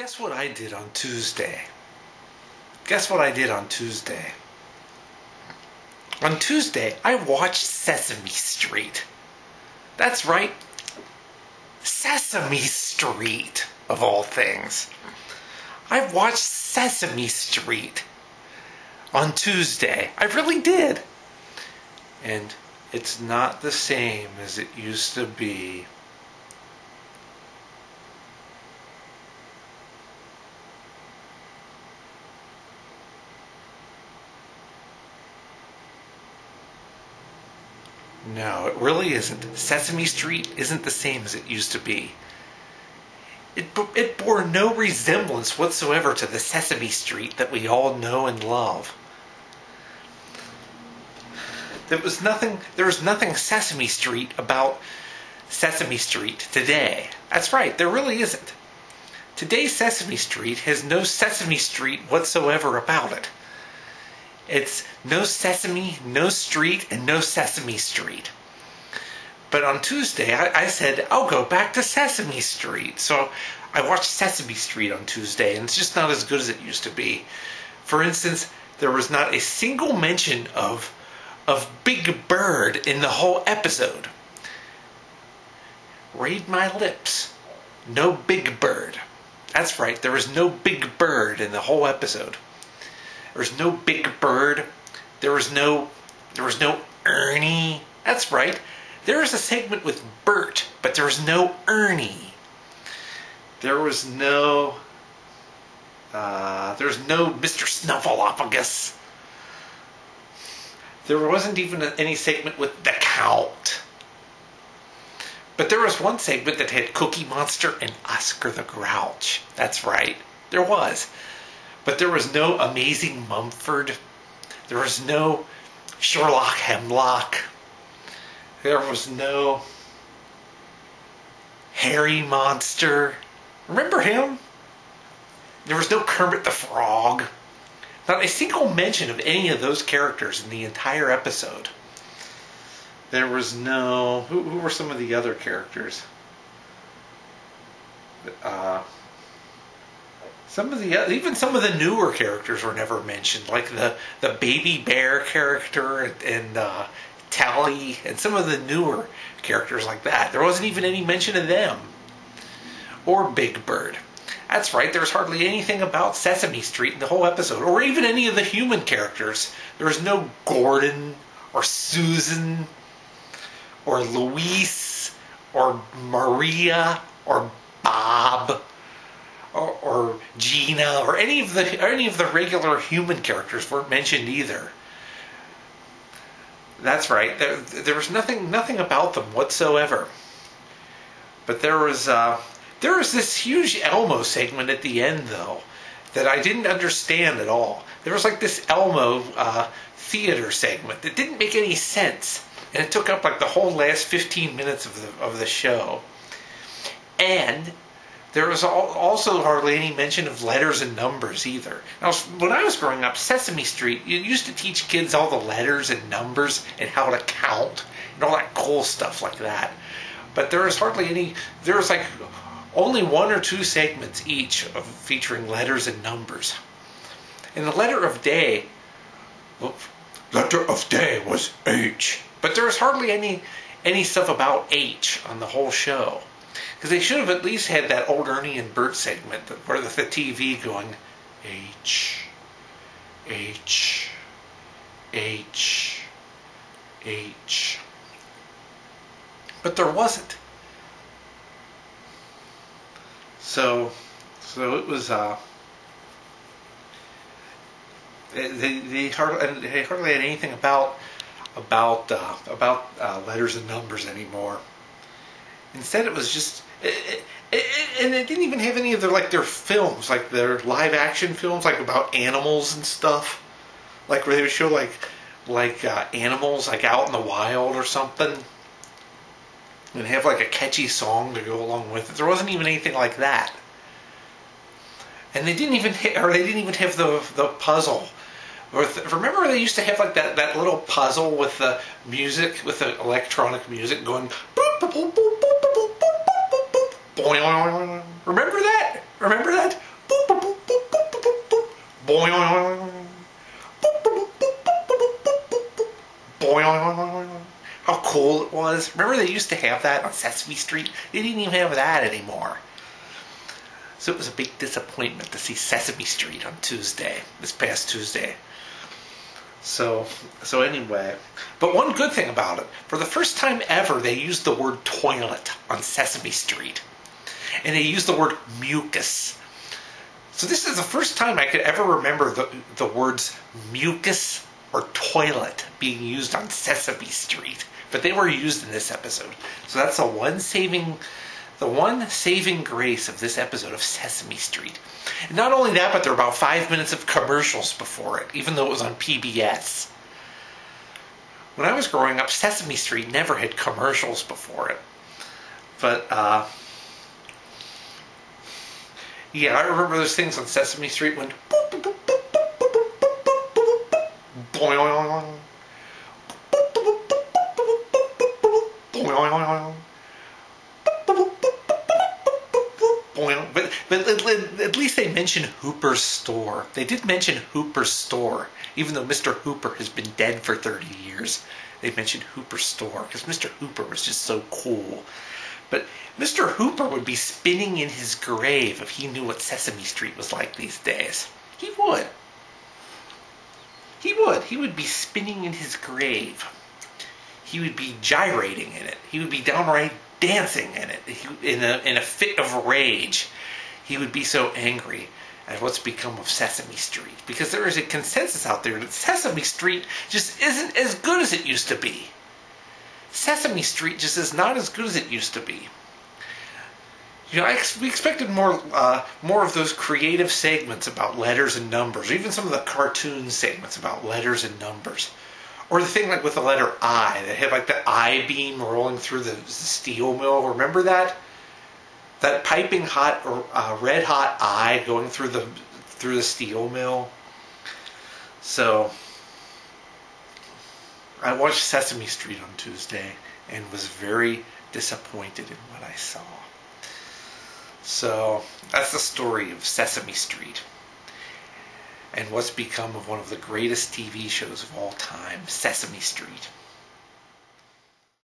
Guess what I did on Tuesday? Guess what I did on Tuesday? On Tuesday, I watched Sesame Street. That's right. Sesame Street, of all things. I watched Sesame Street on Tuesday. I really did. And it's not the same as it used to be. No, it really isn't. Sesame Street isn't the same as it used to be. It bore no resemblance whatsoever to the Sesame Street that we all know and love. There was nothing Sesame Street about Sesame Street today. That's right, there really isn't. Today's Sesame Street has no Sesame Street whatsoever about it. It's no Sesame, no street, and no Sesame Street. But on Tuesday, I said, I'll go back to Sesame Street. So I watched Sesame Street on Tuesday, and it's just not as good as it used to be. For instance, there was not a single mention of Big Bird in the whole episode. Read my lips. No Big Bird. That's right, there was no Big Bird in the whole episode. There was no Big Bird. There was no Ernie. That's right. There was a segment with Bert, but there was no Ernie. There was no Mr. Snuffleupagus. There wasn't even any segment with the Count. But there was one segment that had Cookie Monster and Oscar the Grouch. That's right. There was. But there was no Amazing Mumford. There was no Sherlock Hemlock. There was no Harry Monster. Remember him? There was no Kermit the Frog. Not a single mention of any of those characters in the entire episode. There was no... Who were some of the other characters? Even some of the newer characters were never mentioned, like the Baby Bear character and Tally, and some of the newer characters like that. There wasn't even any mention of them. Or Big Bird. That's right, there was hardly anything about Sesame Street in the whole episode, or even any of the human characters. There was no Gordon, or Susan, or Luis, or Maria, or Bob, or Gina, or any of the regular human characters weren't mentioned either. That's right. There was nothing about them whatsoever. But there was this huge Elmo segment at the end, though, that I didn't understand at all. There was like this Elmo theater segment that didn't make any sense, and it took up like the whole last 15 minutes of the show. And there was also hardly any mention of letters and numbers either. Now, when I was growing up, Sesame Street, you used to teach kids all the letters and numbers and how to count and all that cool stuff like that. But there was hardly any. There was like only one or two segments each of featuring letters and numbers. And the letter of day was H. But there was hardly any stuff about H on the whole show. Because they should have at least had that old Ernie and Bert segment where the TV going, H, H, H, H. But there wasn't. So it was, they hardly had anything about letters and numbers anymore. Instead, it was just, and it didn't even have any of their films, like their live action films, like about animals and stuff, like where they would show like animals like out in the wild or something, and have like a catchy song to go along with it. There wasn't even anything like that, and they didn't even have the puzzle. Remember they used to have like that little puzzle with the music, with the electronic music going boop, boop, boop, boop, boop, boop, boop, boop, boop, boop. Remember that? Boing. Boing. How cool it was. Remember they used to have that on Sesame Street? They didn't even have that anymore. So it was a big disappointment to see Sesame Street on Tuesday, this past Tuesday. So anyway, but one good thing about it, for the first time ever, they used the word toilet on Sesame Street. And they used the word mucus. So this is the first time I could ever remember the words mucus or toilet being used on Sesame Street. But they were used in this episode. So that's the one saving grace of this episode of Sesame Street. And not only that, but there were about 5 minutes of commercials before it, even though it was on PBS. When I was growing up, Sesame Street never had commercials before it. But, yeah, I remember those things on Sesame Street when boop, boop, boop, boop, boop, boop, boop, boop, boing, boing, but at least they mentioned Hooper's store. They did mention Hooper's store, even though Mr. Hooper has been dead for 30 years. They mentioned Hooper's store because Mr. Hooper was just so cool. But Mr. Hooper would be spinning in his grave if he knew what Sesame Street was like these days. He would. He would. He would be spinning in his grave. He would be gyrating in it. He would be downright dancing in it. In a fit of rage. He would be so angry at what's become of Sesame Street. Because there is a consensus out there that Sesame Street just isn't as good as it used to be. Sesame Street just is not as good as it used to be. You know, we expected more of those creative segments about letters and numbers, even some of the cartoon segments about letters and numbers. Or the thing like with the letter I, that had like the I-beam rolling through the steel mill. Remember that? That piping hot, red hot I going through the steel mill. So I watched Sesame Street on Tuesday and was very disappointed in what I saw. So that's the story of Sesame Street and what's become of one of the greatest TV shows of all time, Sesame Street.